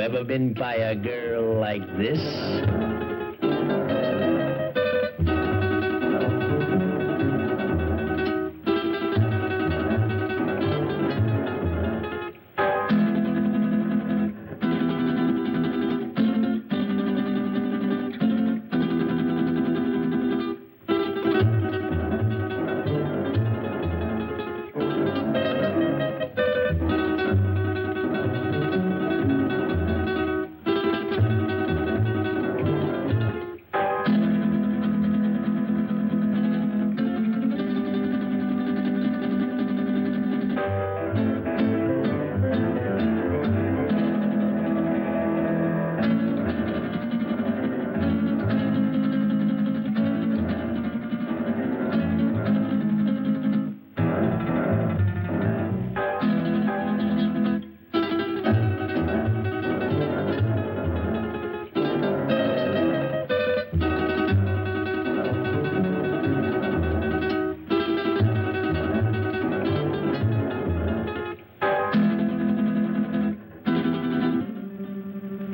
ever been by a girl like this?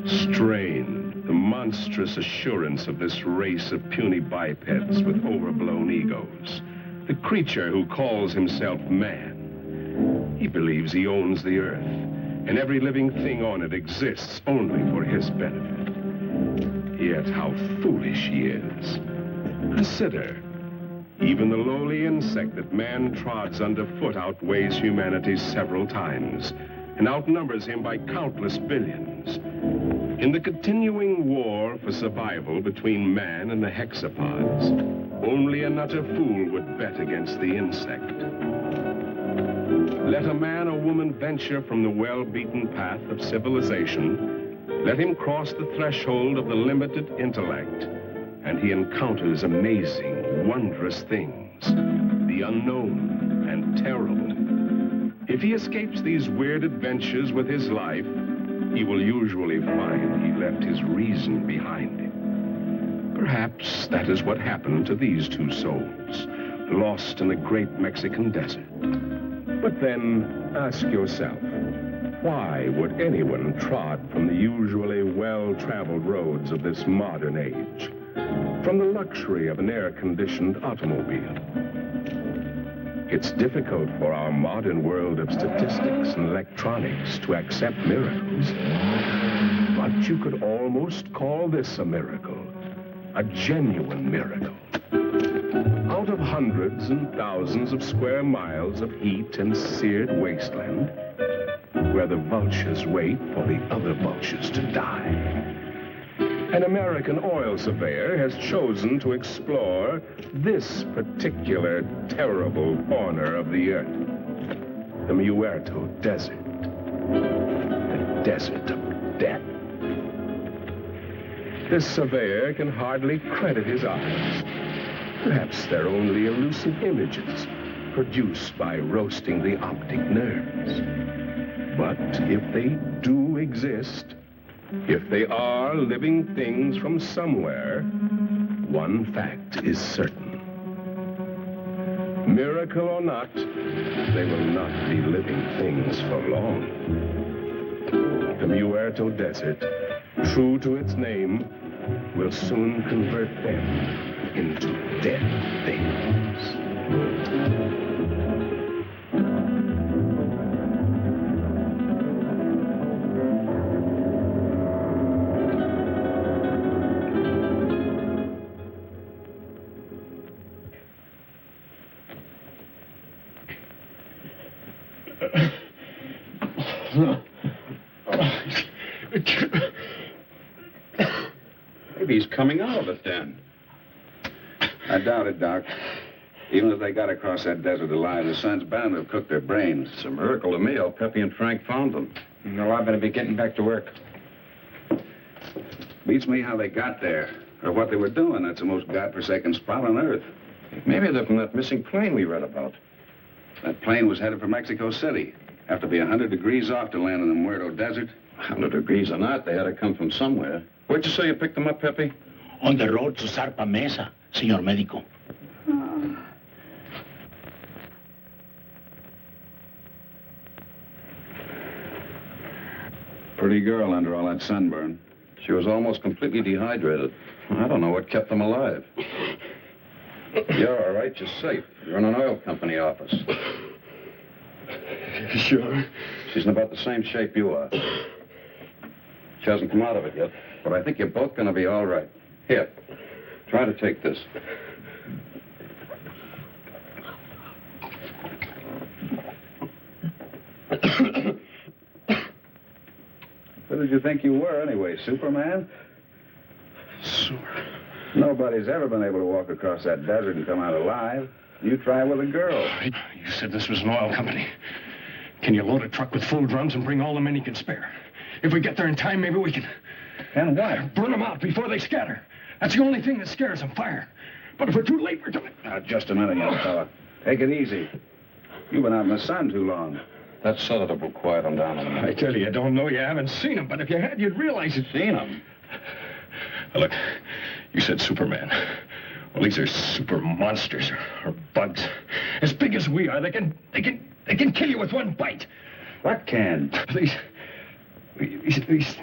Strain, the monstrous assurance of this race of puny bipeds with overblown egos. The creature who calls himself man. He believes he owns the earth, and every living thing on it exists only for his benefit. Yet how foolish he is. Consider, even the lowly insect that man trods underfoot outweighs humanity several times, and outnumbers him by countless billions. In the continuing war for survival between man and the hexapods, only an utter fool would bet against the insect. Let a man or woman venture from the well-beaten path of civilization, let him cross the threshold of the limited intellect, and he encounters amazing, wondrous things, the unknown and terrible. If he escapes these weird adventures with his life, he will usually find he left his reason behind him. Perhaps that is what happened to these two souls, lost in the great Mexican desert. But then, ask yourself, why would anyone trod from the usually well-traveled roads of this modern age, from the luxury of an air-conditioned automobile? It's difficult for our modern world of statistics and electronics to accept miracles. But you could almost call this a miracle, a genuine miracle. Out of hundreds and thousands of square miles of heat and seared wasteland, where the vultures wait for the other vultures to die, an American oil surveyor has chosen to explore this particular terrible corner of the earth, the Muerto Desert, the desert of death. This surveyor can hardly credit his eyes. Perhaps they're only elusive images produced by roasting the optic nerves. But if they do exist, if they are living things from somewhere, one fact is certain. Miracle or not, they will not be living things for long. The Muerto Desert, true to its name, will soon convert them into dead things. Maybe he's coming out of it then. I doubt it, Doc. Even if they got across that desert alive, the sun's bound to have cooked their brains. It's a miracle to me how Pepe and Frank found them. No, I better be getting back to work. Beats me how they got there, or what they were doing. That's the most godforsaken spot on Earth. Maybe they're from that missing plane we read about. That plane was headed for Mexico City. Have to be 100 degrees off to land in the Muerto Desert. 100 degrees or not, they had to come from somewhere. Where'd you say you picked them up, Pepe? On the road to Zarpa Mesa, señor médico. Pretty girl under all that sunburn. She was almost completely dehydrated. I don't know what kept them alive. You're all right. You're safe. You're in an oil company office. Sure. She's in about the same shape you are. She hasn't come out of it yet, but I think you're both going to be all right. Here, try to take this. Who did you think you were, anyway, Superman? Nobody's ever been able to walk across that desert and come out alive. You try with a girl. You said this was an oil company. Can you load a truck with full drums and bring all the men you can spare? If we get there in time, maybe we can... And what? Burn them out before they scatter. That's the only thing that scares them, fire. But if we're too late, we're done. Now, just a minute, young fella. Take it easy. You've been out in the sun too long. That sedative will quiet them down a minute. I tell you, I don't know you haven't seen them, but if you had, you'd realize it. Seen them? Now, look, you said Superman. Well, these are super monsters or bugs. As big as we are, they can kill you with one bite. What can? These things.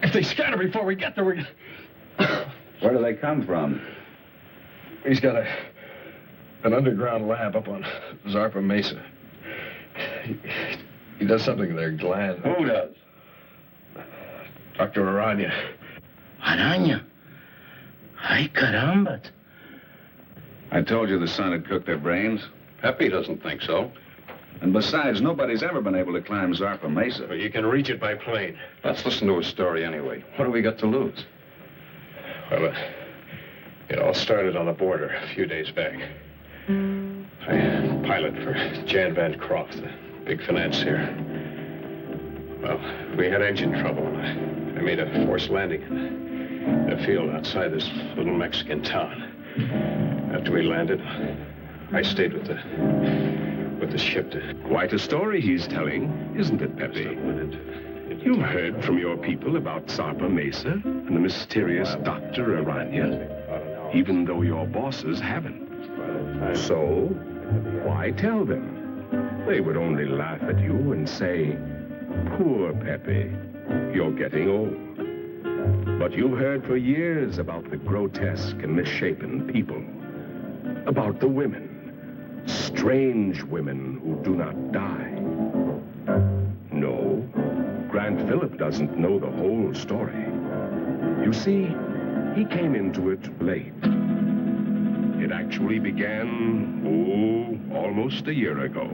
If they scatter before we get there, we... Where do they come from? He's got an underground lab up on Zarpa Mesa. He does something to their gland. Who does? Dr. Aranya. Aranya? Ay, caramba. I told you the sun had cooked their brains. Pepe doesn't think so. And besides, nobody's ever been able to climb Zarpa Mesa. Well, you can reach it by plane. Let's listen to his story anyway. What do we got to lose? Well, it all started on the border a few days back. I pilot for Jan Van Croft, the big financier. Well, we had engine trouble. I made a forced landing in a field outside this little Mexican town. After we landed, I stayed with the ship to... Quite a story he's telling, isn't it, Pepe? You've heard from your people about Zarpa Mesa and the mysterious Dr. Aranya, even though your bosses haven't. So, why tell them? They would only laugh at you and say, poor Pepe, you're getting old. But you've heard for years about the grotesque and misshapen people, about the women, strange women who do not die. No, Grant Phillip doesn't know the whole story. You see, he came into it late. It actually began, almost a year ago.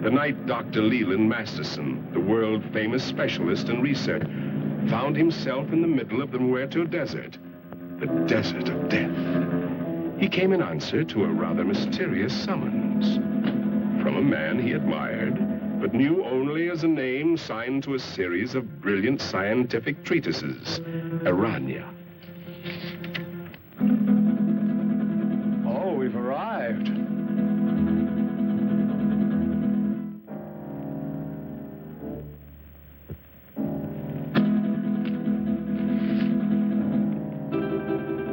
The night Dr. Leland Masterson, the world-famous specialist in research, found himself in the middle of the Muerto Desert, the desert of death. He came in answer to a rather mysterious summons from a man he admired, but knew only as a name signed to a series of brilliant scientific treatises, Aranya. Oh, we've arrived.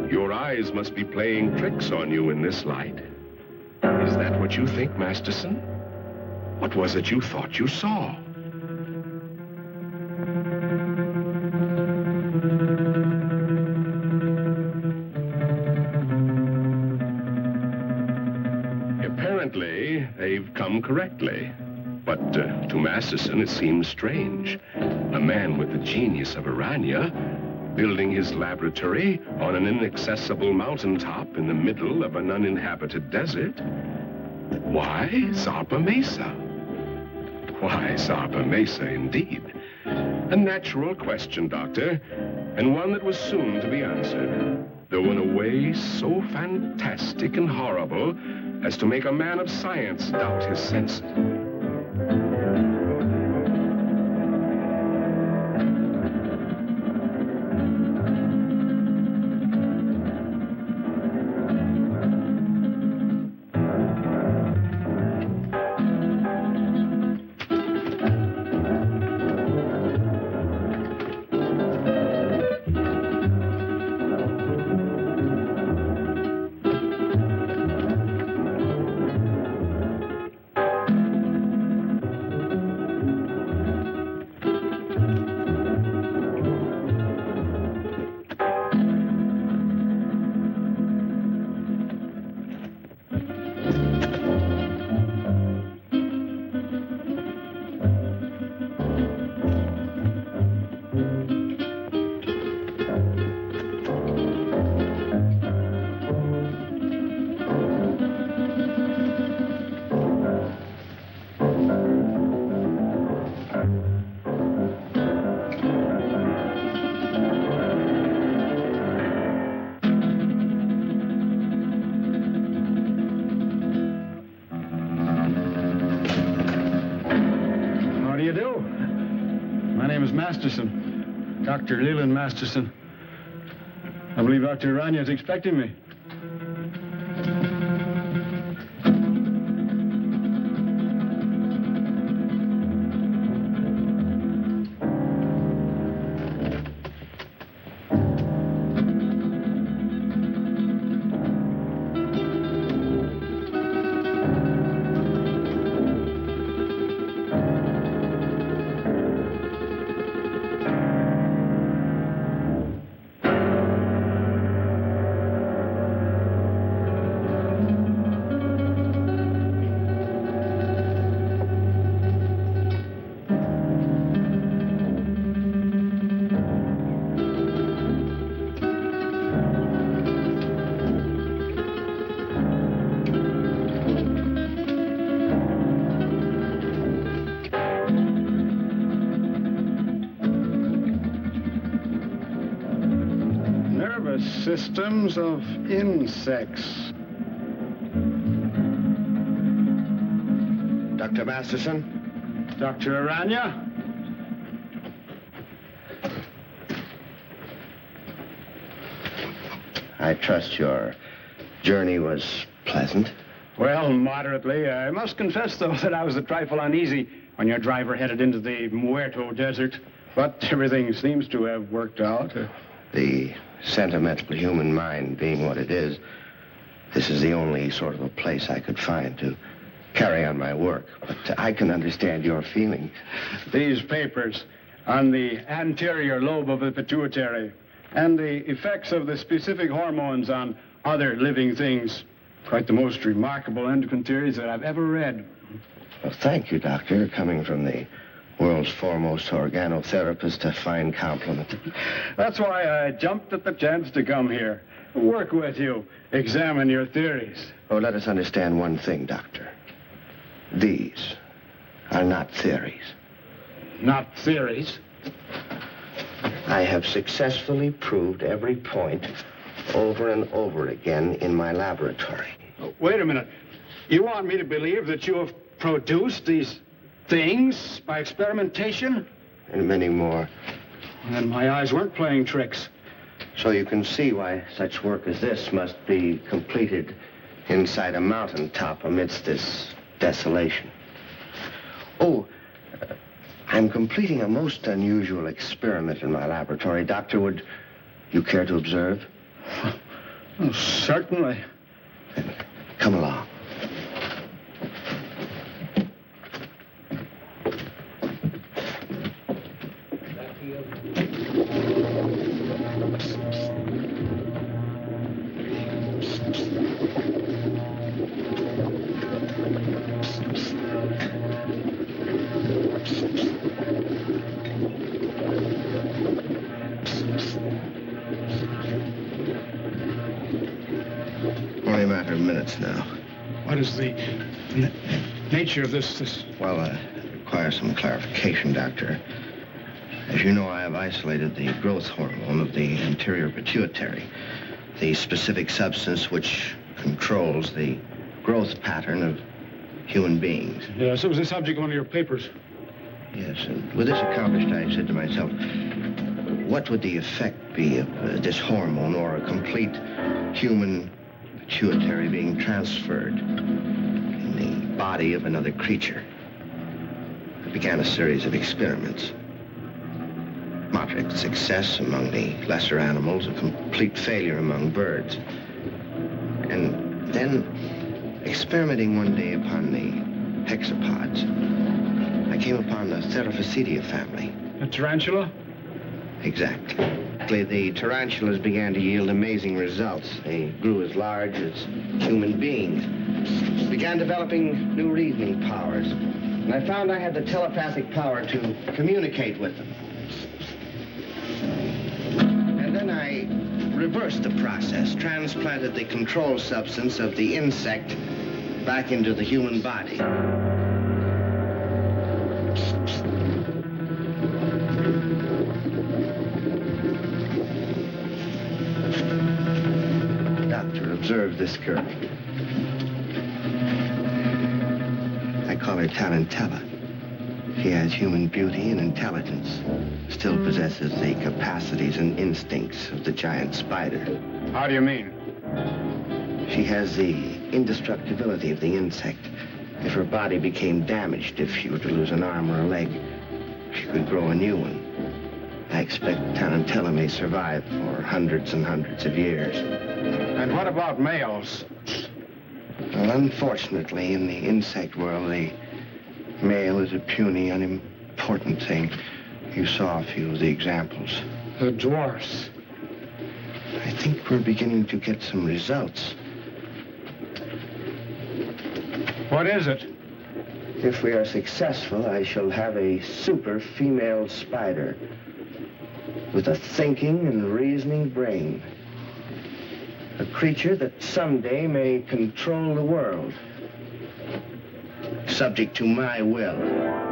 Your eyes must be playing tricks on you in this light. Is that what you think, Masterson? What was it you thought you saw? Apparently, they've come correctly. But to Masterson, it seems strange. A man with the genius of Aranya building his laboratory on an inaccessible mountaintop in the middle of an uninhabited desert. Why Zarpa Mesa? Why Zarpa Mesa, indeed? A natural question, Doctor, and one that was soon to be answered, though in a way so fantastic and horrible as to make a man of science doubt his senses. name is Masterson. Dr. Leland Masterson. I believe Dr. Aranya is expecting me. Systems of insects. Dr. Masterson? Dr. Aranya? I trust your journey was pleasant. Well, moderately. I must confess, though, that I was a trifle uneasy when your driver headed into the Muerto Desert. But everything seems to have worked out. The sentimental human mind being what it is, this is the only sort of a place I could find to carry on my work. But I can understand your feelings. These papers on the anterior lobe of the pituitary and the effects of the specific hormones on other living things. Quite the most remarkable endocrine theories that I've ever read. Well, thank you, Doctor. Coming from the world's foremost organotherapist, a fine compliment. That's why I jumped at the chance to come here. Work with you. Examine your theories. Oh, let us understand one thing, Doctor. These are not theories. Not theories? I have successfully proved every point over and over again in my laboratory. Oh, wait a minute. You want me to believe that you have produced these things by experimentation? And many more. And my eyes weren't playing tricks. So you can see why such work as this must be completed inside a mountaintop amidst this desolation. Oh, I'm completing a most unusual experiment in my laboratory. Doctor, would you care to observe? Oh, certainly. Then come along. Only a matter of minutes now. What is the nature of this? Well, it requires some clarification, Doctor. As you know, I have isolated the growth hormone of the anterior pituitary, the specific substance which controls the growth pattern of human beings. Yes, it was the subject of one of your papers. Yes, and with this accomplished, I said to myself, what would the effect be of this hormone or a complete human pituitary being transferred in the body of another creature? I began a series of experiments. Moderate success among the lesser animals, a complete failure among birds. And then, experimenting one day upon the hexapods, I came upon the Theraphocedia family. A tarantula? Exactly. The tarantulas began to yield amazing results. They grew as large as human beings, began developing new reasoning powers. And I found I had the telepathic power to communicate with them. And then I reversed the process, transplanted the control substance of the insect back into the human body. Doctor, observe this girl. I call her Tarantella. She has human beauty and intelligence, still possesses the capacities and instincts of the giant spider. How do you mean? She has the indestructibility of the insect. If her body became damaged, if she were to lose an arm or a leg, she could grow a new one. I expect Tarantella may survive for hundreds and hundreds of years. And what about males? Well, unfortunately, in the insect world, the male is a puny, unimportant thing. You saw a few of the examples. The dwarfs. I think we're beginning to get some results. What is it? If we are successful, I shall have a super female spider with a thinking and reasoning brain. A creature that someday may control the world, subject to my will.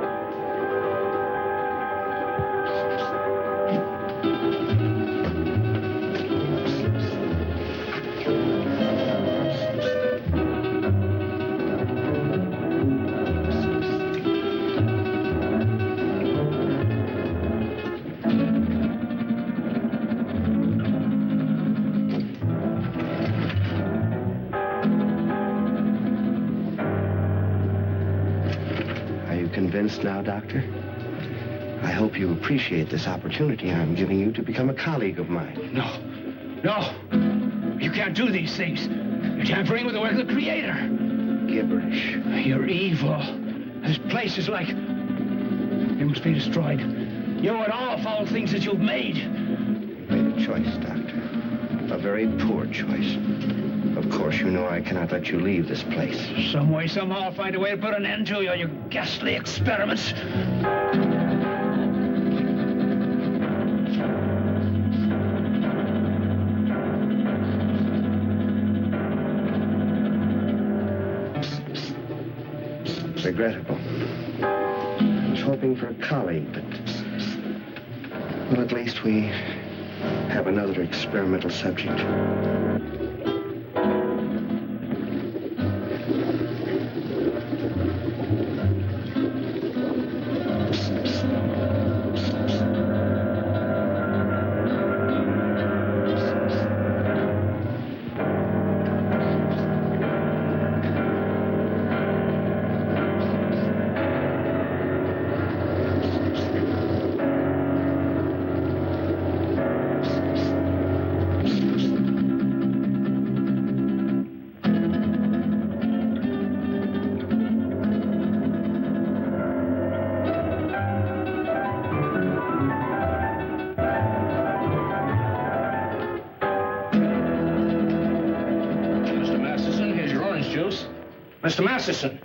Convinced now, Doctor? I hope you appreciate this opportunity I'm giving you to become a colleague of mine. No. You can't do these things. You're tampering with the work of the Creator. Gibberish. You're evil. This place is like... It must be destroyed. You and all foul things that you've made. You made a choice, Doctor. A very poor choice. Of course, you know I cannot let you leave this place. Some way, somehow, I'll find a way to put an end to you and your ghastly experiments. Regrettable. I was hoping for a colleague, but... Well, at least we have another experimental subject. Mr. Masterson.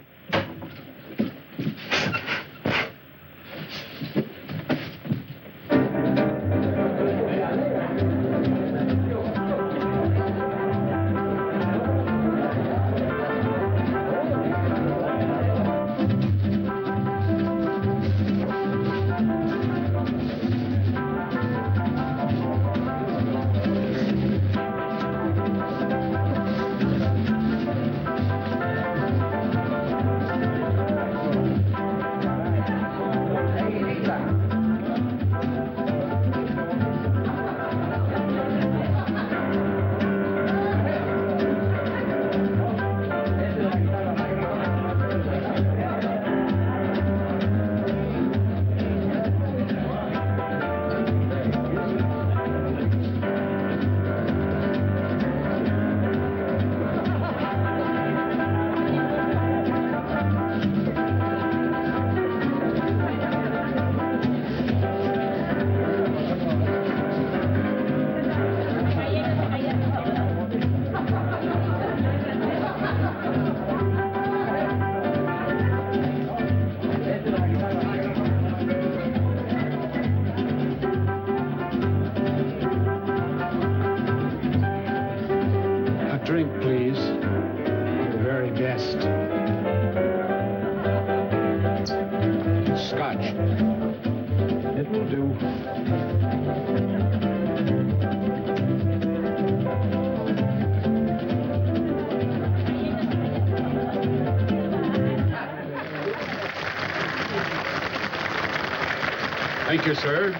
Thank you, sir.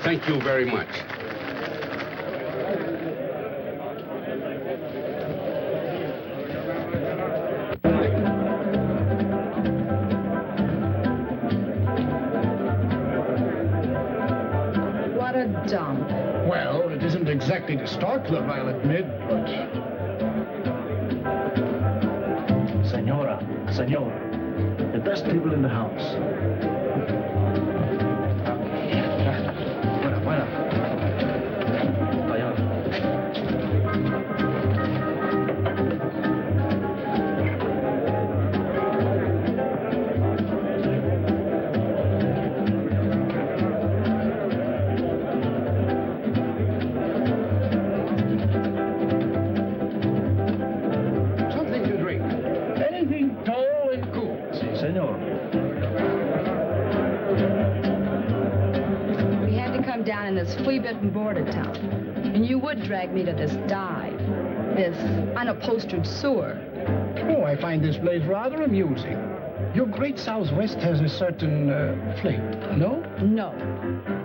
Thank you very much. What a dump. Well, it isn't exactly the Star Club, I'll admit, but... Senora, the best people in the house. Something to drink. Anything tall and cool. Si, senor. We had to come down in this flea-bitten border town. And you would drag me to this dive, this unupholstered sewer. Oh, I find this place rather amusing. Your great Southwest has a certain flavor, no? No.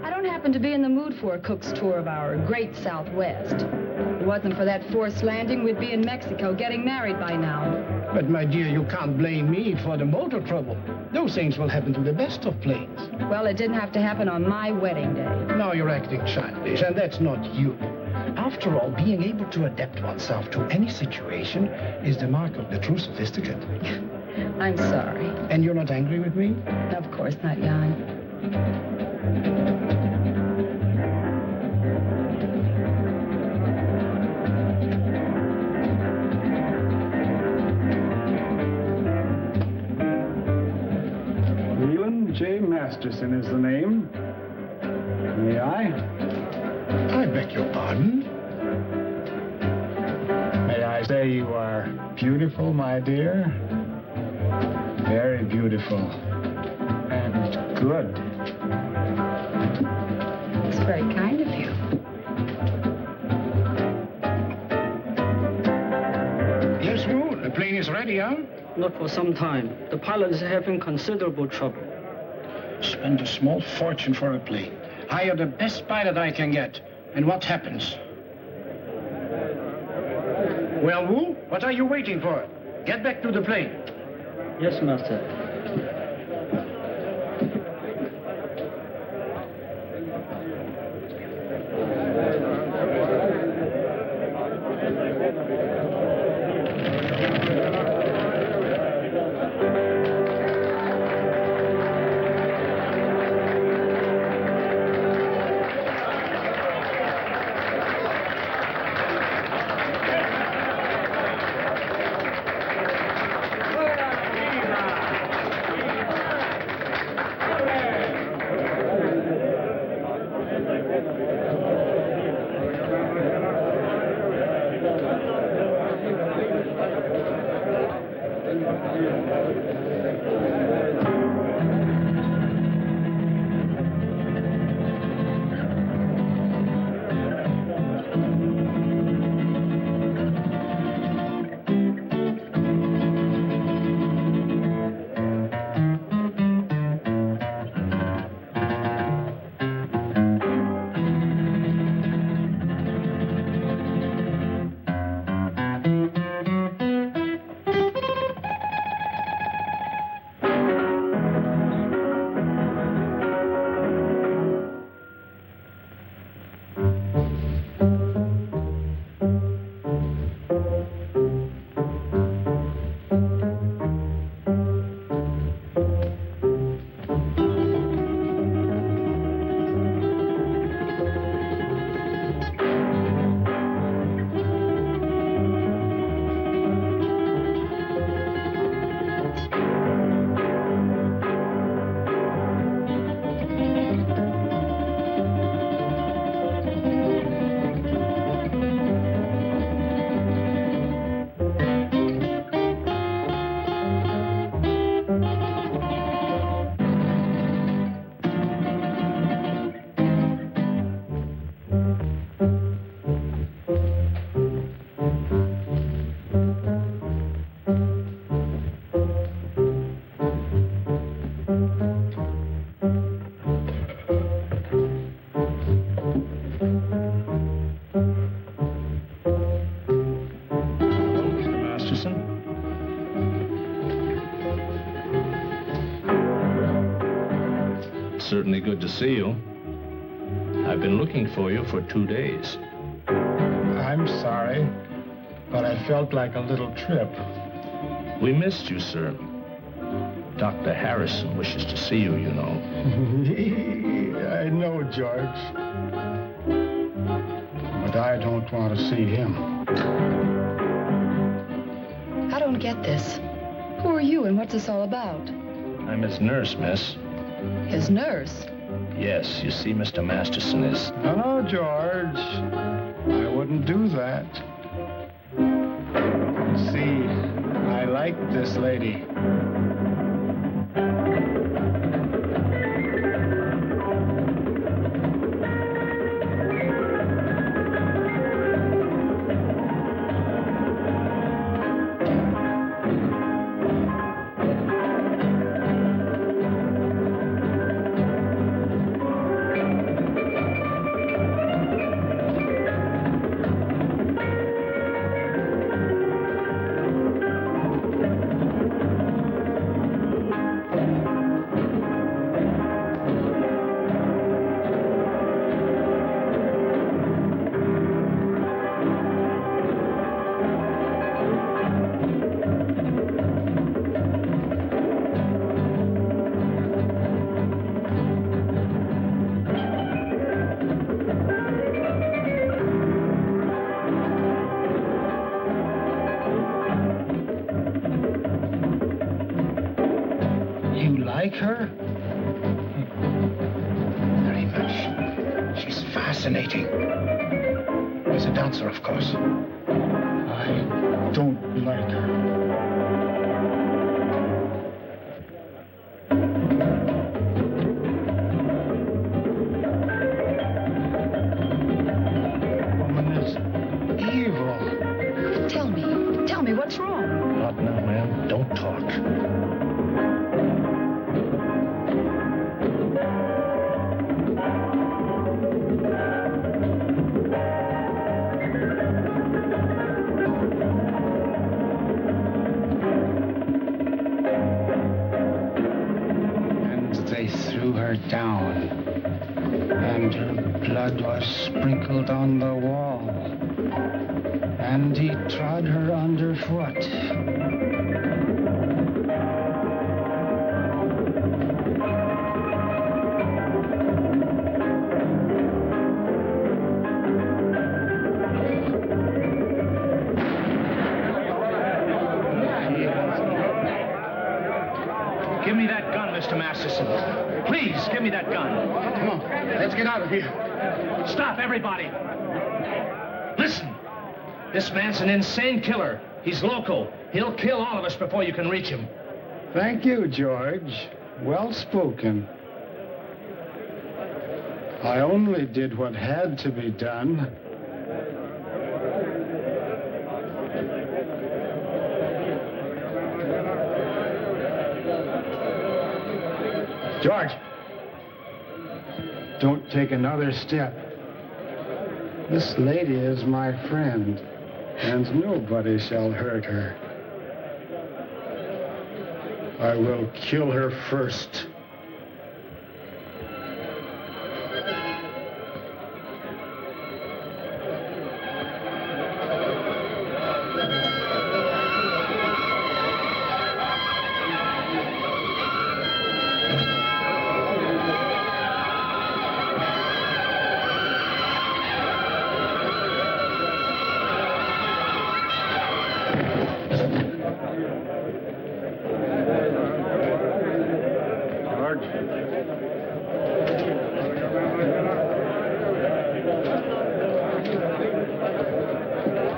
I don't happen to be in the mood for a cook's tour of our great Southwest. If it wasn't for that forced landing, we'd be in Mexico getting married by now. But, my dear, you can't blame me for the motor trouble. Those things will happen to the best of planes. Well, it didn't have to happen on my wedding day. Now you're acting childish, and that's not you. After all, being able to adapt oneself to any situation is the mark of the true sophisticate. I'm sorry. And you're not angry with me? Of course not, Jan. Leland J. Masterson is the name. May I? I beg your pardon? May I say you are beautiful, my dear? Very beautiful. And good. It's very kind of you. Yes, Moon. The plane is ready, huh? Not for some time. The pilot is having considerable trouble. Spend a small fortune for a plane. Hire the best pilot I can get. And what happens? Well, Wu, what are you waiting for? Get back to the plane. Yes, master. certainly good to see you. I've been looking for you for 2 days. I'm sorry, but I felt like a little trip. We missed you, sir. Dr. Harrison wishes to see you, you know. I know, George. But I don't want to see him. I don't get this. Who are you and what's this all about? I'm his nurse, miss. His nurse? Yes, you see, Mr. Masterson is... No, George. I wouldn't do that. See, I like this lady. Her? Very much. She's fascinating. As a dancer, of course. I don't like her. Woman is evil. Tell me what's wrong? Not now, ma'am. Don't talk. Down, and her blood was sprinkled on the wall, and he trod her underfoot. Give me that gun, Mr. Masterson. Please, give me that gun. Come on, let's get out of here. Stop, everybody. Listen, this man's an insane killer. He's local. He'll kill all of us before you can reach him. Thank you, George. Well spoken. I only did what had to be done. George, don't take another step. This lady is my friend, and nobody shall hurt her. I will kill her first.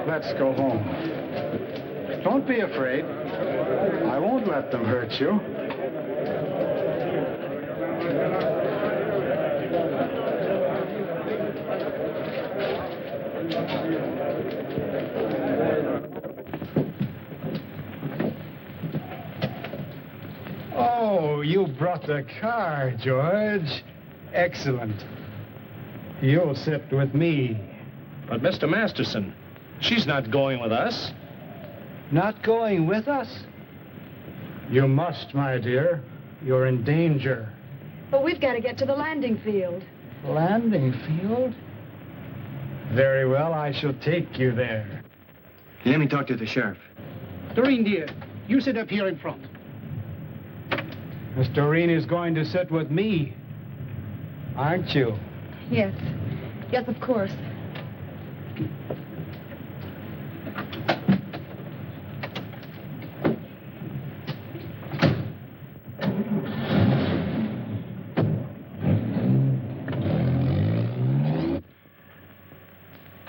Let's go home. Don't be afraid. I won't let them hurt you. Oh, you brought the car, George. Excellent. You'll sit with me. But, Mr. Masterson, she's not going with us. Not going with us? You must, my dear. You're in danger. But we've got to get to the landing field. Landing field? Very well, I shall take you there. Let me talk to the sheriff. Doreen, dear, you sit up here in front. Miss Doreen is going to sit with me, aren't you? Yes. Yes, of course.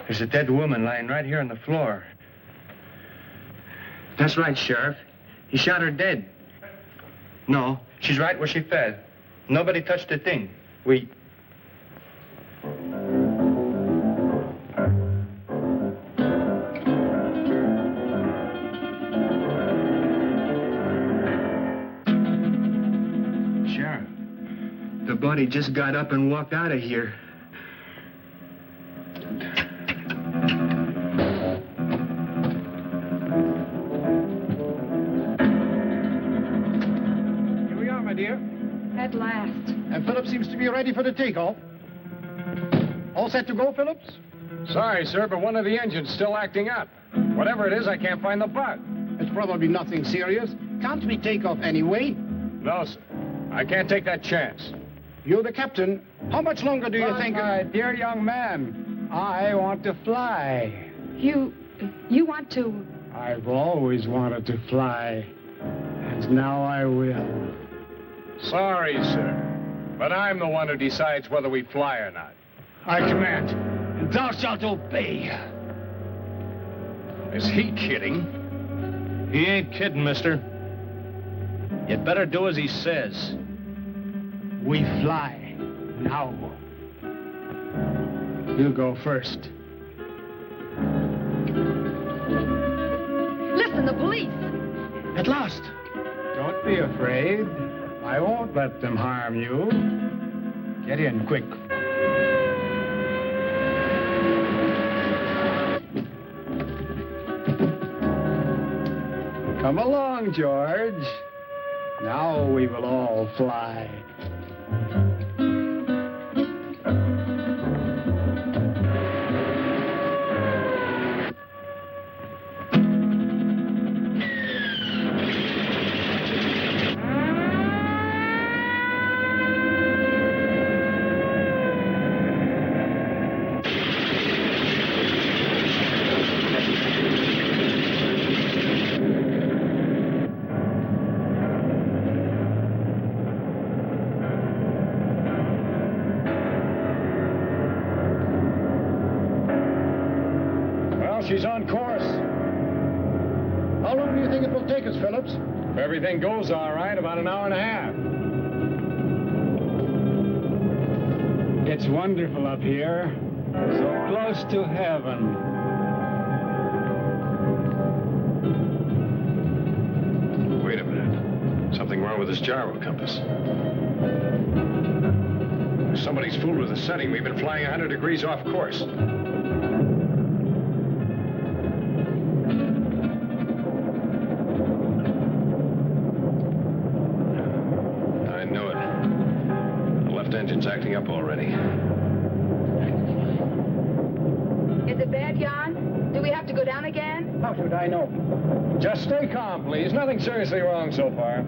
There's a dead woman lying right here on the floor. That's right, Sheriff. He shot her dead. No, she's right where she fell. Nobody touched a thing. Sheriff, the body just got up and walked out of here. At last. And Phillips seems to be ready for the takeoff. All set to go, Phillips? Sorry, sir, but one of the engines still acting up. Whatever it is, I can't find the bug. It's probably nothing serious. Can't we take off anyway? No, sir. I can't take that chance. You're the captain. How much longer do you think... My dear young man, I want to fly. You want to... I've always wanted to fly. And now I will. Sorry, sir, but I'm the one who decides whether we fly or not. I command, and thou shalt obey. Is he kidding? He ain't kidding, mister. You'd better do as he says. We fly now. You go first. Listen, the police! At last. Don't be afraid. I won't let them harm you. Get in, quick. Come along, George. Now we will all fly. She's on course. How long do you think it will take us, Phillips? If everything goes all right, about an hour and a half. It's wonderful up here. So close to heaven. Wait a minute. Something wrong with this gyro compass. Somebody's fooled with the setting. We've been flying 100 degrees off course. Engine's acting up already. Is it bad, Jan? Do we have to go down again? How should I know? Just stay calm, please. Nothing seriously wrong so far.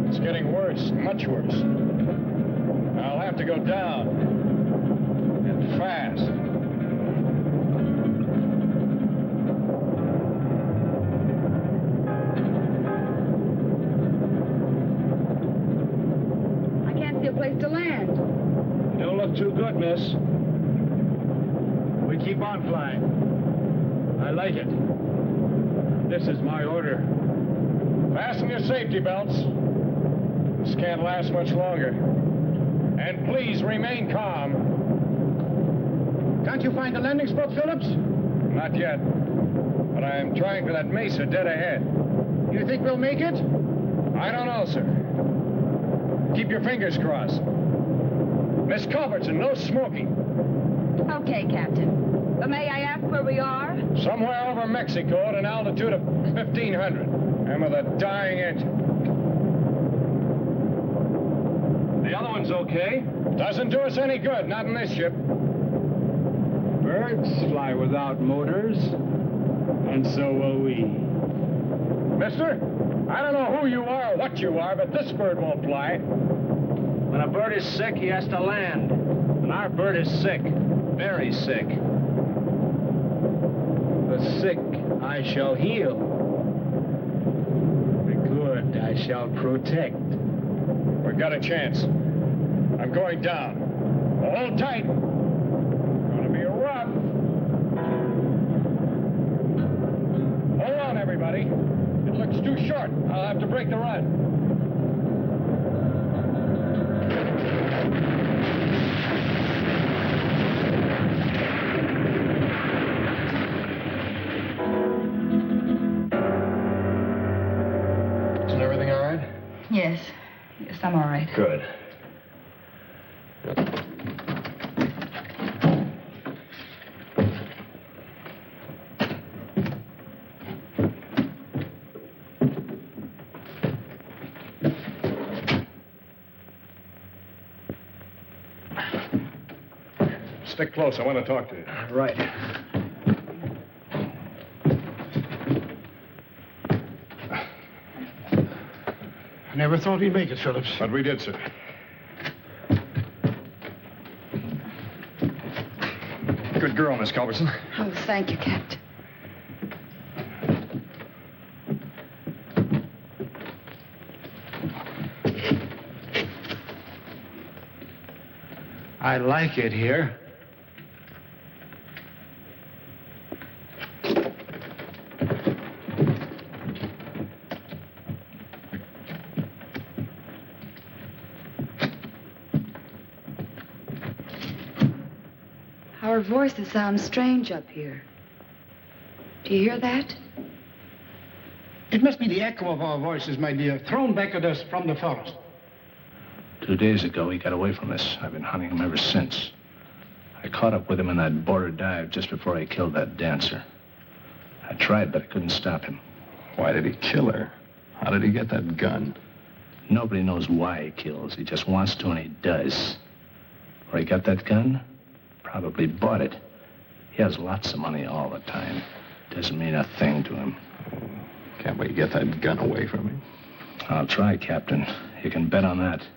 It's getting worse, much worse. I'll have to go down. And fast. Place to land. Don't look too good, miss. We keep on flying. I like it. This is my order. Fasten your safety belts. This can't last much longer. And please remain calm. Can't you find a landing spot, Phillips? Not yet. But I am trying for that mesa dead ahead. You think we'll make it? I don't know, sir. Keep your fingers crossed. Miss Culbertson, no smoking. Okay, Captain. But may I ask where we are? Somewhere over Mexico at an altitude of 1,500. And with a dying engine. The other one's okay. Doesn't do us any good, not in this ship. Birds fly without motors, and so will we. Mister, I don't know who you are or what you are, but this bird won't fly. When a bird is sick, he has to land. And our bird is sick. Very sick. The sick I shall heal. The good I shall protect. We've got a chance. I'm going down. Hold tight. Gonna be rough. Hold on, everybody. It looks too short. I'll have to break the run. Isn't everything all right? Yes. Yes, I'm all right. Good. Stick close. I want to talk to you. Right. I never thought he'd make it, Phillips. But we did, sir. Good girl, Miss Culbertson. Oh, thank you, Captain. I like it here. Our voices sound strange up here. Do you hear that? It must be the echo of our voices, my dear, thrown back at us from the forest. 2 days ago, he got away from us. I've been hunting him ever since. I caught up with him in that border dive just before I killed that dancer. I tried, but I couldn't stop him. Why did he kill her? How did he get that gun? Nobody knows why he kills. He just wants to, and he does. Where he got that gun? Probably bought it. He has lots of money all the time. Doesn't mean a thing to him. Can't we get that gun away from him? I'll try, Captain. You can bet on that.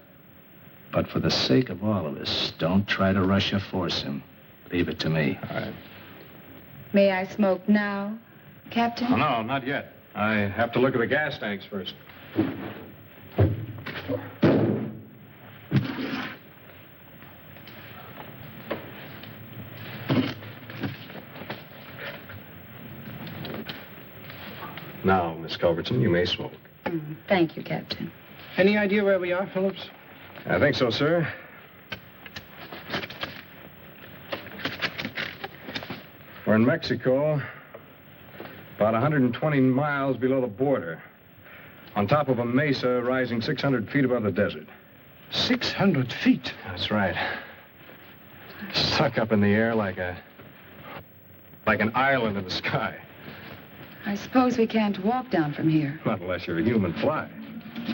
But for the sake of all of us, don't try to rush or force him. Leave it to me. All right. May I smoke now, Captain? Oh, no, not yet. I have to look at the gas tanks first. Now, Miss Culbertson, you may smoke. Thank you, Captain. Any idea where we are, Phillips? I think so, sir. We're in Mexico, about 120 miles below the border, on top of a mesa rising 600 feet above the desert. 600 feet? That's right. Stuck up in the air like an island in the sky. I suppose we can't walk down from here. Not unless you're a human fly.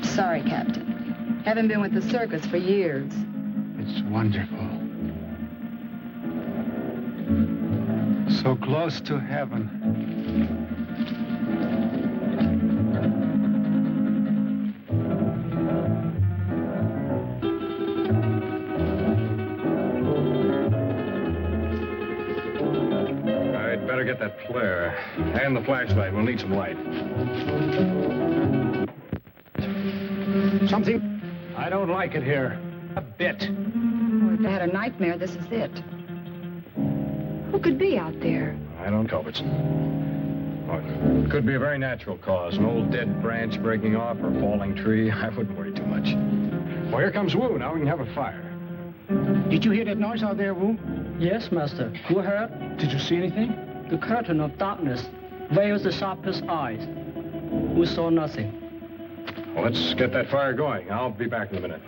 Sorry, Captain. Haven't been with the circus for years. It's wonderful. So close to heaven. I'd better get that flare. And the flashlight. We'll need some light. Something? I don't like it here. A bit. Oh, if I had a nightmare, this is it. Who could be out there? I don't, Culbertson. Oh, it could be a very natural cause. An old dead branch breaking off or a falling tree. I wouldn't worry too much. Well, here comes Wu. Now we can have a fire. Did you hear that noise out there, Wu? Yes, Master. You heard? Did you see anything? The curtain of darkness veils the sharpest eyes. We saw nothing. Well, let's get that fire going. I'll be back in a minute.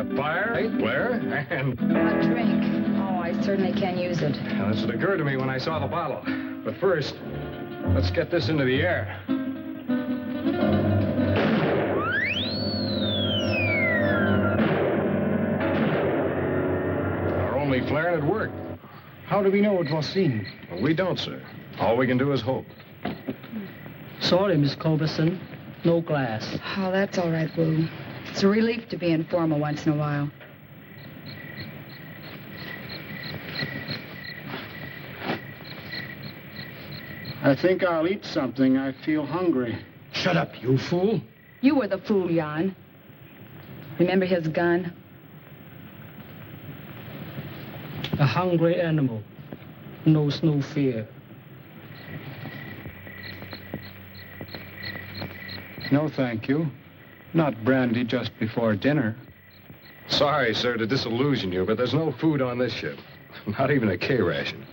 that fire, Blair, and... A drink. Oh, I certainly can use it. Well, that's what occurred to me when I saw the bottle. But first, let's get this into the air. Our only flare and it worked. How do we know it was seen? Well, we don't, sir. All we can do is hope. Sorry, Miss Culberson. No glass. Oh, that's all right, Wu. It's a relief to be informal once in a while. I think I'll eat something. I feel hungry. Shut up, you fool. You were the fool, Jan. Remember his gun? A hungry animal knows no fear. No, thank you. Not brandy just before dinner. Sorry, sir, to disillusion you, but there's no food on this ship. Not even a K ration.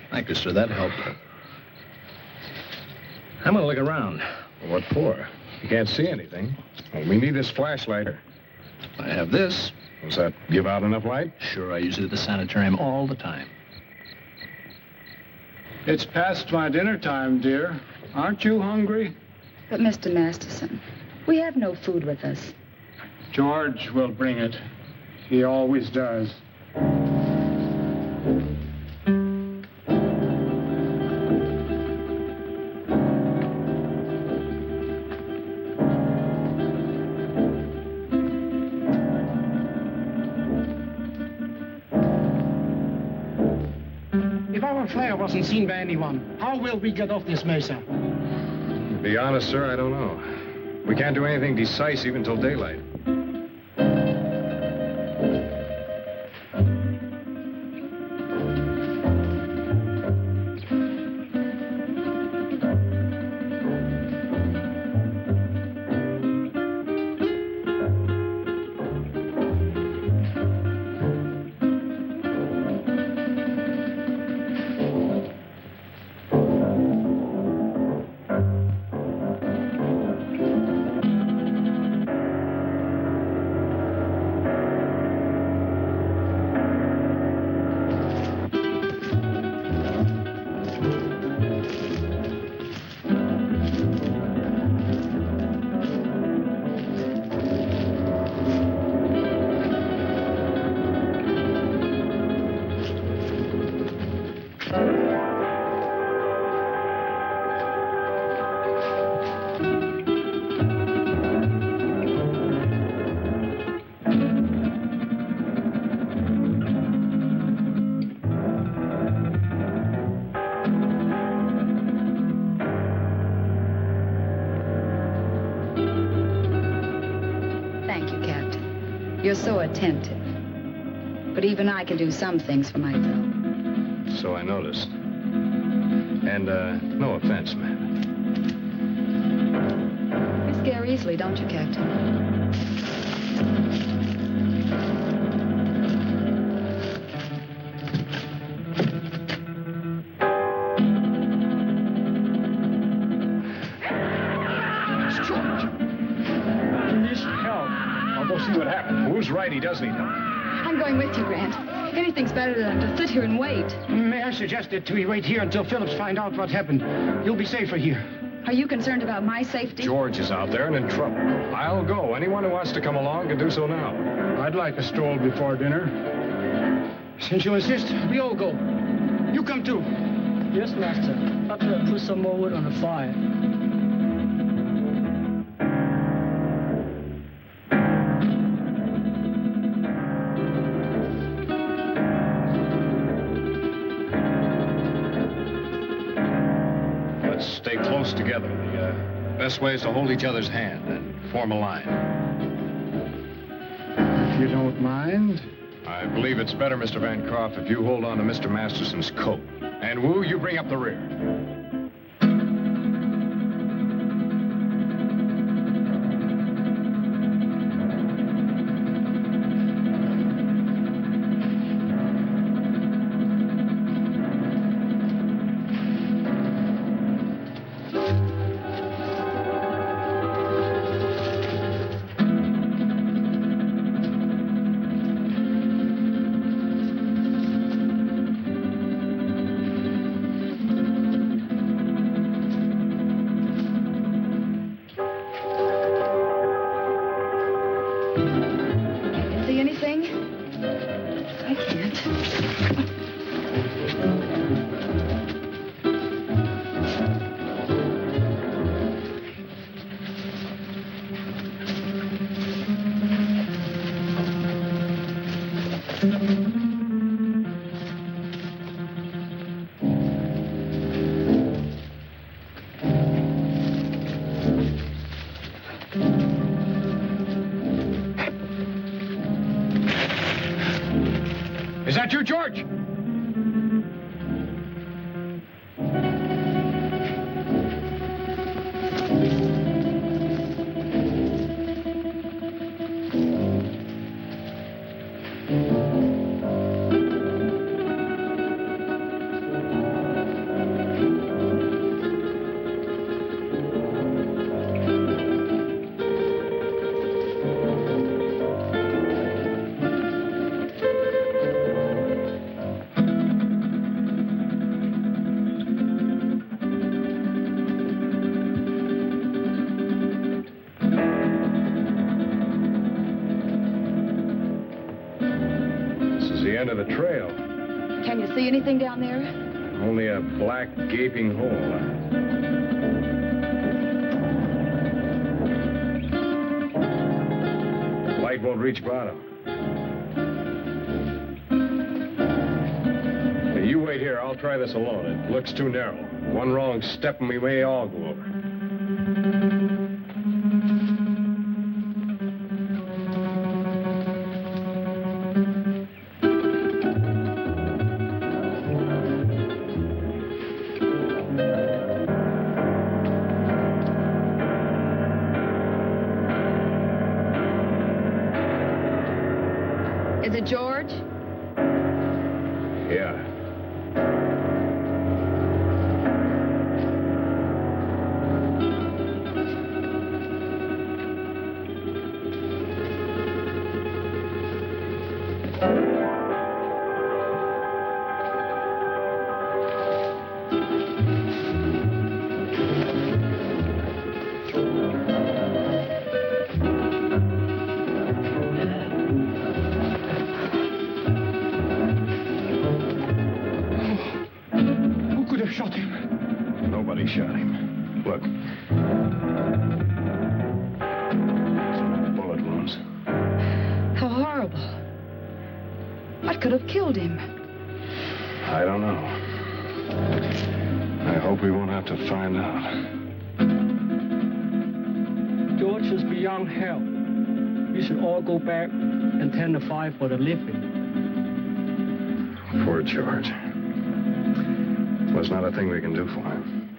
Thank you, sir. That helped. I'm gonna look around. What for? You can't see anything. Well, we need this flashlight. I have this. Does that give out enough light? Sure, I use it at the sanitarium all the time. It's past my dinner time, dear. Aren't you hungry? But, Mr. Masterson, we have no food with us. George will bring it. He always does. Flare wasn't seen by anyone. How will we get off this mesa? To be honest, sir, I don't know. We can't do anything decisive until daylight. You're so attentive. But even I can do some things for myself. So I noticed. And, no offense, ma'am. You scare easily, don't you, Captain? See what happened. Who's right? He does need help. I'm going with you, Grant. Anything's better than to sit here and wait. May I suggest that we wait here until Phillips find out what happened? You'll be safer here. Are you concerned about my safety? George is out there and in trouble. I'll go. Anyone who wants to come along can do so now. I'd like a stroll before dinner. Since you insist, we all go. You come too. Yes, Master. After I put some more wood on the fire. Stay close together. The best way is to hold each other's hand and form a line. If you don't mind. I believe it's better, Mr. Bancroft, if you hold on to Mr. Masterson's coat. And Wu, you bring up the rear. Is that you, George? End of the trail. Can you see anything down there? Only a black, gaping hole. Light won't reach bottom. Hey, you wait here. I'll try this alone. It looks too narrow. One wrong step and we may all go over. Is it George? Yeah. Shot him. Nobody shot him. Look. Bullet wounds. How horrible. What could have killed him? I don't know. I hope we won't have to find out. George is beyond help. We should all go back and tend the fire for the living. Poor George. There's not a thing we can do for him.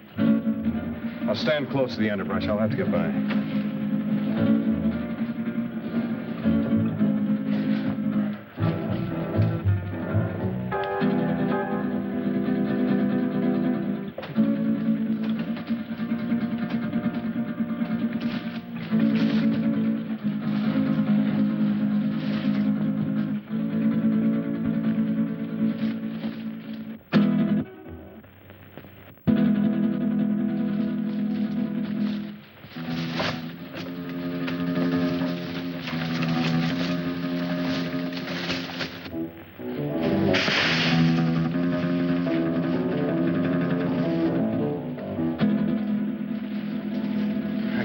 I'll stand close to the underbrush. I'll have to get by.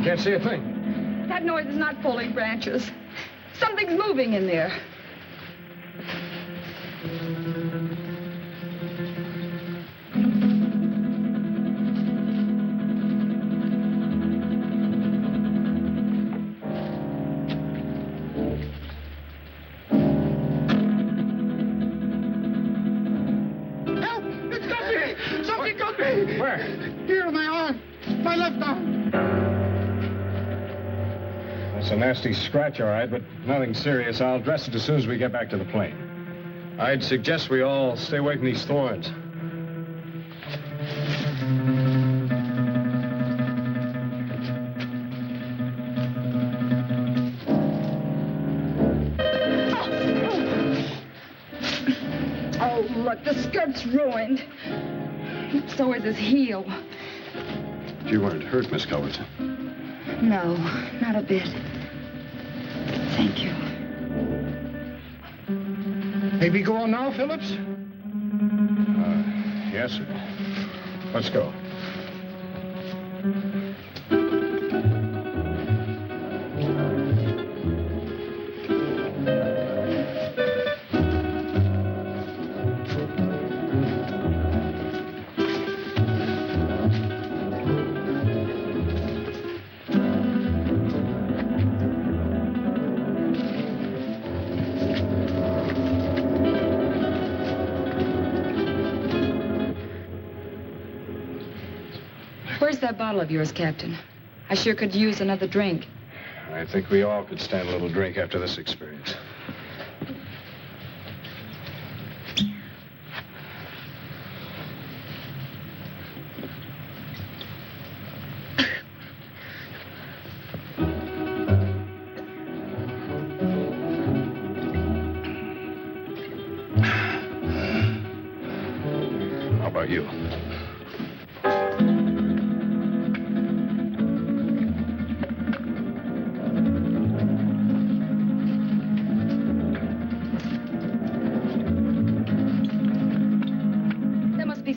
Can't see a thing. That noise is not falling branches. Something's moving in there. Help! It's got me! Something got me! Where? Here in my arm. My left arm. That's a nasty scratch, all right, but nothing serious. I'll dress it as soon as we get back to the plane. I'd suggest we all stay away from these thorns. Oh, look, the skirt's ruined. So is his heel. You weren't hurt, Miss Culverton. No, not a bit. Thank you. May we go on now, Phillips? Yes, sir. Let's go. Where's that bottle of yours, Captain? I sure could use another drink. I think we all could stand a little drink after this experience. How about you?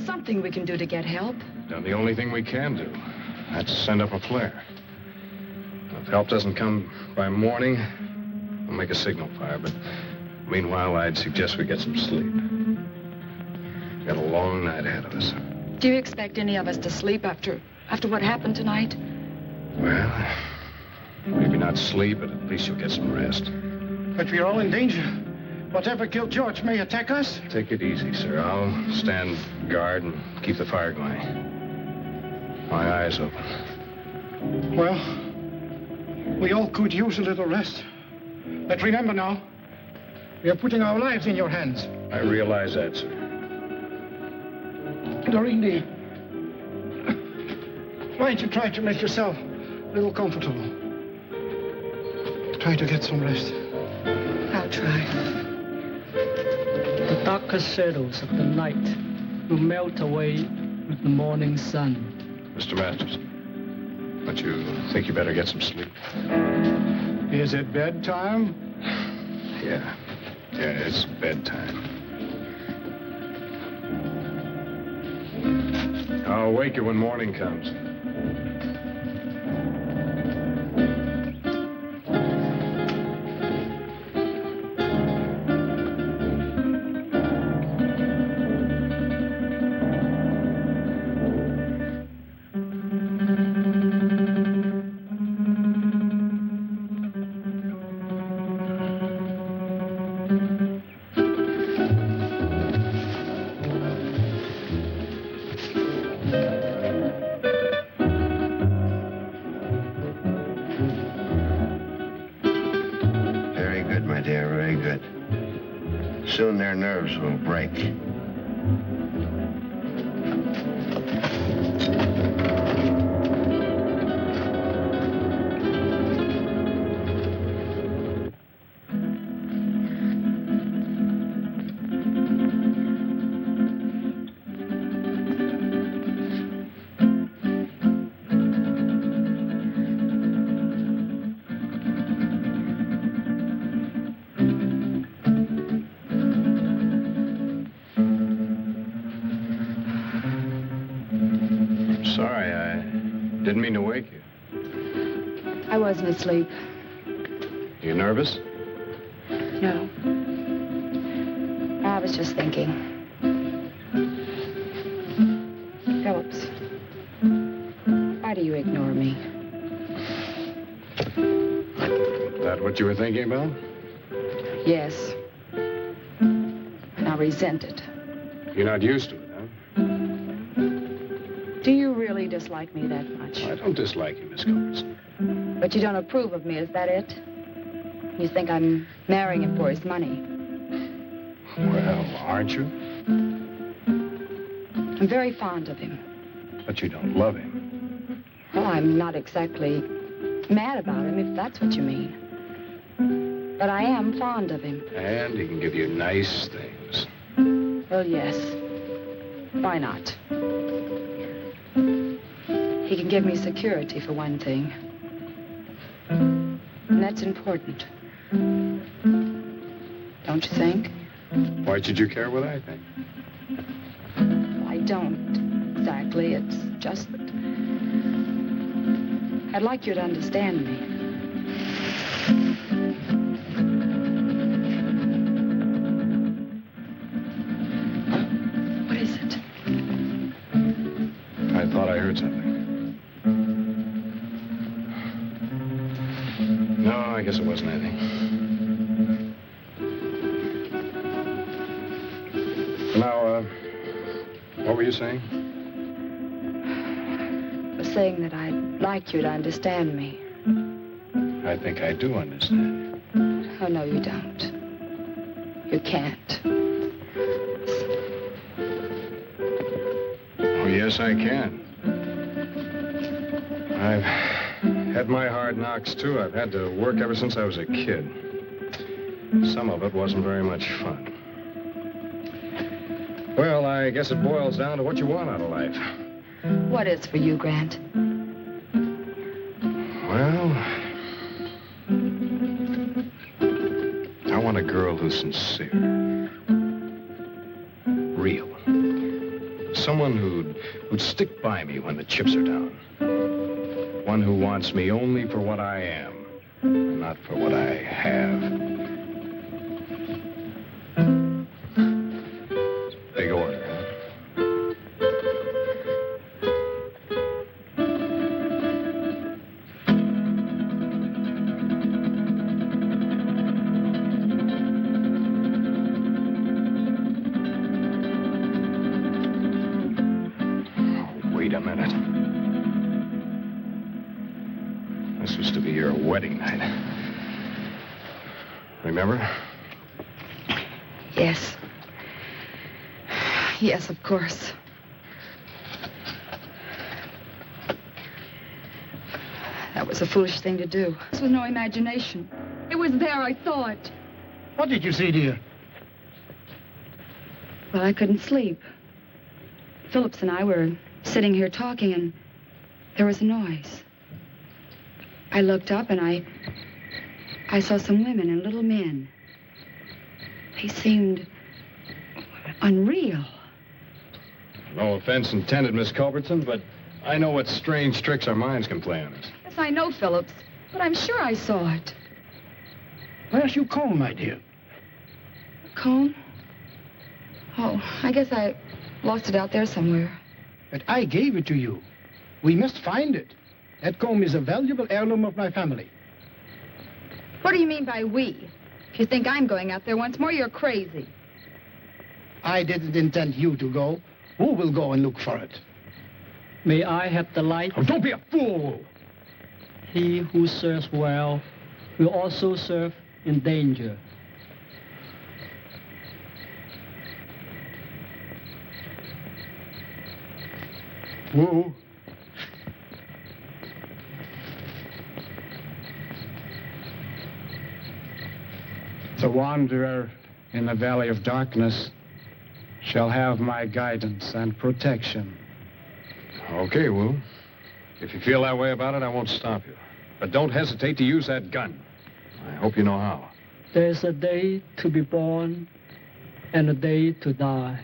Something we can do to get help. Done the only thing we can do. That's send up a flare. If help doesn't come by morning, we'll make a signal fire. But meanwhile, I'd suggest we get some sleep. We've got a long night ahead of us. Do you expect any of us to sleep after what happened tonight? Well, maybe not sleep, but at least you'll get some rest. But we're all in danger. Whatever killed George may attack us. Take it easy, sir. I'll stand guard and keep the fire going. My eyes open. Well, we all could use a little rest. But remember now, we are putting our lives in your hands. I realize that, sir. Doreen, why don't you try to make yourself a little comfortable? Try to get some rest. I'll try. The darkest shadows of the night will melt away with the morning sun. Mr. Masters, don't you think you better get some sleep? Is it bedtime? Yeah, it's bedtime. I'll wake you when morning comes. Soon their nerves will break. Didn't mean to wake you. I wasn't asleep. You nervous? No. I was just thinking. Phillips, why do you ignore me? Is that what you were thinking about? Yes. And I resent it. You're not used to it, huh? Do you really dislike me that much? I don't dislike you, Miss Culbertson. But you don't approve of me, is that it? You think I'm marrying him for his money? Well, aren't you? I'm very fond of him. But you don't love him. Well, I'm not exactly mad about him, if that's what you mean. But I am fond of him. And he can give you nice things. Well, yes. Why not? He can give me security, for one thing. And that's important. Don't you think? Why should you care what I think? I don't exactly. It's just that I'd like you to understand me. What is it? I thought I heard something. No, I guess it wasn't anything. Now, what were you saying? I was saying that I'd like you to understand me. I think I do understand. Oh, no, you don't. You can't. Oh, yes, I can. I've had my hard knocks, too. I've had to work ever since I was a kid. Some of it wasn't very much fun. Well, I guess it boils down to what you want out of life. What is for you, Grant? Well, I want a girl who's sincere. Real. Someone who'd stick by me when the chips are down. One who wants me only for what I am, not for what I have. Big order, huh? Oh, wait a minute. This was to be your wedding night. Remember? Yes. Yes, of course. That was a foolish thing to do. This was no imagination. It was there, I saw it. What did you see, dear? Well, I couldn't sleep. Phillips and I were sitting here talking, and there was a noise. I looked up, and I saw some women and little men. They seemed unreal. No offense intended, Miss Culbertson, but I know what strange tricks our minds can play on us. Yes, I know, Phillips, but I'm sure I saw it. Where's your comb, my dear? Comb? Oh, I guess I lost it out there somewhere. But I gave it to you. We must find it. That comb is a valuable heirloom of my family. What do you mean by we? If you think I'm going out there once more, you're crazy. I didn't intend you to go. Who will go and look for it? May I have the light? Oh, don't be a fool! He who serves well will also serve in danger. Who? The wanderer in the valley of darkness shall have my guidance and protection. Okay, Wu. If you feel that way about it, I won't stop you. But don't hesitate to use that gun. I hope you know how. There's a day to be born and a day to die.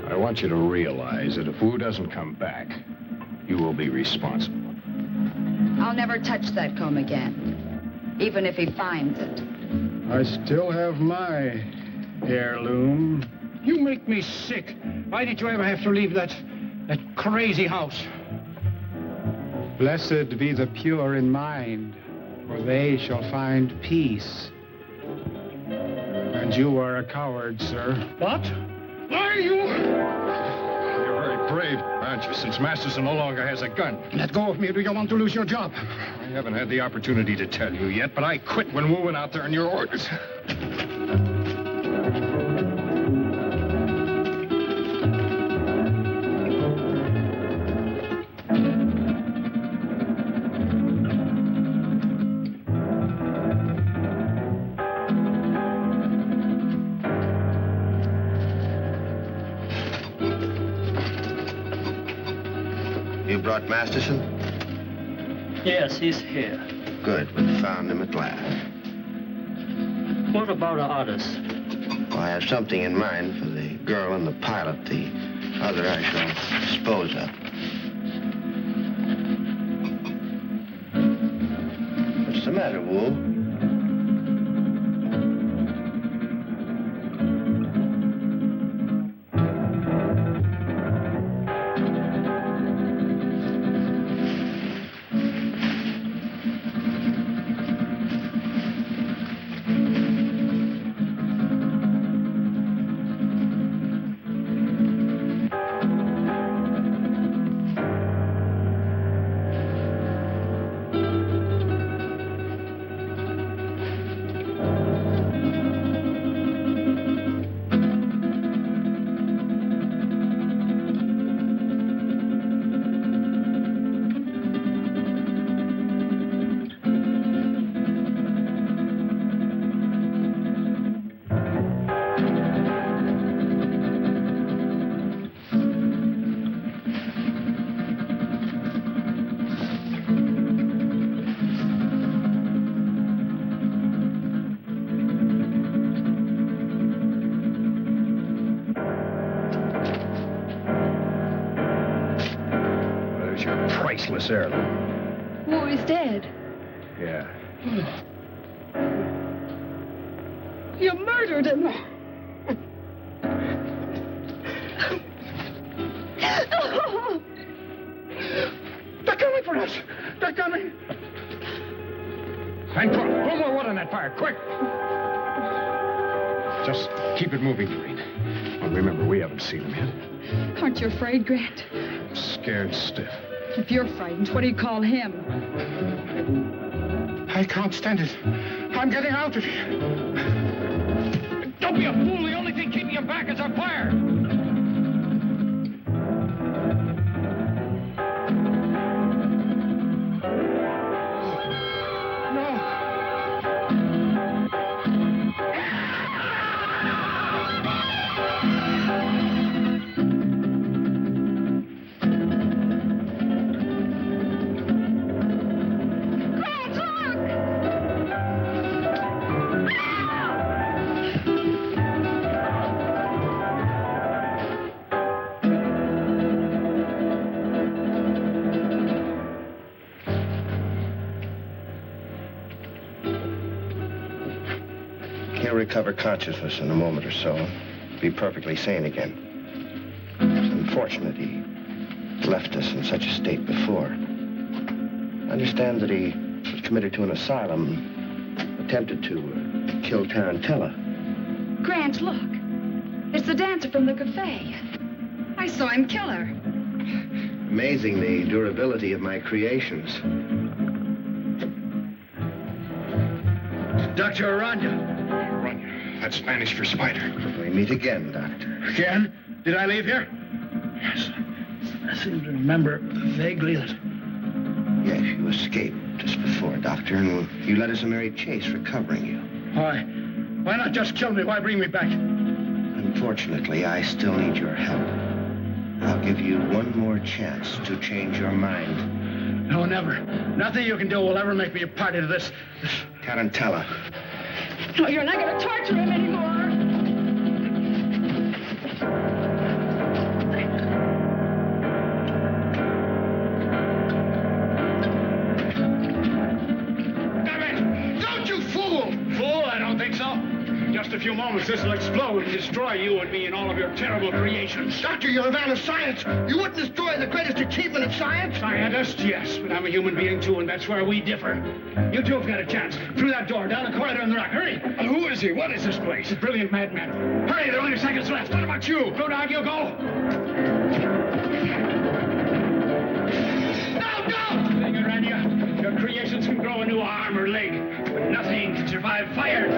I want you to realize that if Wu doesn't come back, you will be responsible. I'll never touch that comb again, even if he finds it. I still have my heirloom. You make me sick. Why did you ever have to leave that crazy house? Blessed be the pure in mind, for they shall find peace. And means you are a coward, sir. What? Why are you? You're very brave, aren't you, since Masterson no longer has a gun? Let go of me, or do you want to lose your job? I haven't had the opportunity to tell you yet, but I quit when we went out there on your orders. You brought Masterson? Yes, he's here. Good, we found him at last. What about the others? Well, I have something in mind for the girl and the pilot. The other I shall dispose of. What's the matter, Wool? Priceless heirloom. Oh, he's dead. Yeah. You murdered him. They're coming for us. They're coming. And put more wood on that fire, quick! Just keep it moving, Doreen. Well, remember, we haven't seen him yet. Aren't you afraid, Grant? I'm scared stiff. If you're frightened, what do you call him? I can't stand it. I'm getting out of here. Don't be a fool. The only thing keeping you back is our fire. He'll recover consciousness in a moment or so. Be perfectly sane again. It's unfortunate he left us in such a state before. I understand that he was committed to an asylum, attempted to kill Tarantella. Grant, look. It's the dancer from the cafe. I saw him kill her. Amazing the durability of my creations. Dr. Aranya. Aranya. That's Spanish for spider. We meet again, Doctor. Again? Did I leave here? Yes. I seem to remember vaguely that... Yes, you escaped just before, Doctor, and you led us a merry chase recovering you. Why? Why not just kill me? Why bring me back? Unfortunately, I still need your help. I'll give you one more chance to change your mind. No, never. Nothing you can do will ever make me a party to this. Tarantella. No, you're not going to torture him anymore. Damn it! Don't you fool! Fool? I don't think so. Just a few moments. promise this will explode and destroy you and me and all of your terrible creations. Doctor, you're a man of science. You wouldn't destroy the greatest achievement of science. Scientist, yes, but I'm a human being too, and that's where we differ. You two have got a chance. Through that door, down the corridor in the rock. Hurry! And who is he? What is this place? It's a brilliant madman. Hurry, there are only seconds left. What about you? Go, dog, you go. No, don't! Thing, Aranya. Your creations can grow a new arm or leg, but nothing can survive fire.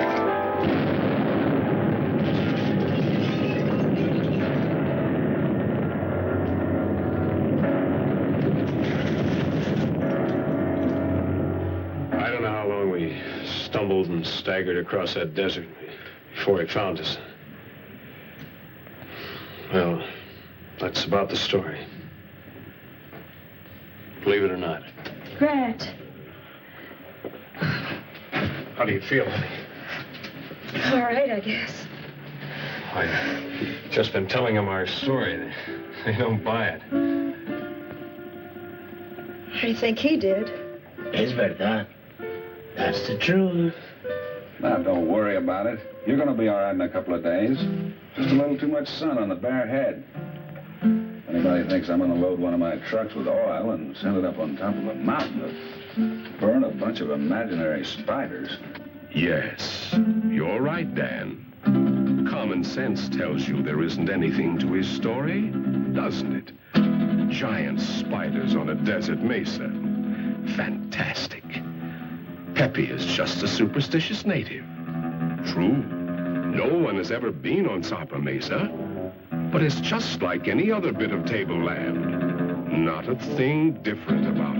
I don't know how long we stumbled and staggered across that desert before he found us. Well, that's about the story. Believe it or not. Grant. How do you feel? All right, I guess. I've just been telling them our story. They don't buy it. How do you think he did? Es verdad. That's the truth. Now, don't worry about it. You're going to be all right in a couple of days. Just a little too much sun on the bare head. If anybody thinks I'm going to load one of my trucks with oil and send it up on top of a mountain to burn a bunch of imaginary spiders. Yes, you're right, Dan. Common sense tells you there isn't anything to his story, doesn't it? Giant spiders on a desert mesa. Fantastic. Pepe is just a superstitious native. True, no one has ever been on Zarpa Mesa, but it's just like any other bit of tableland. Not a thing different about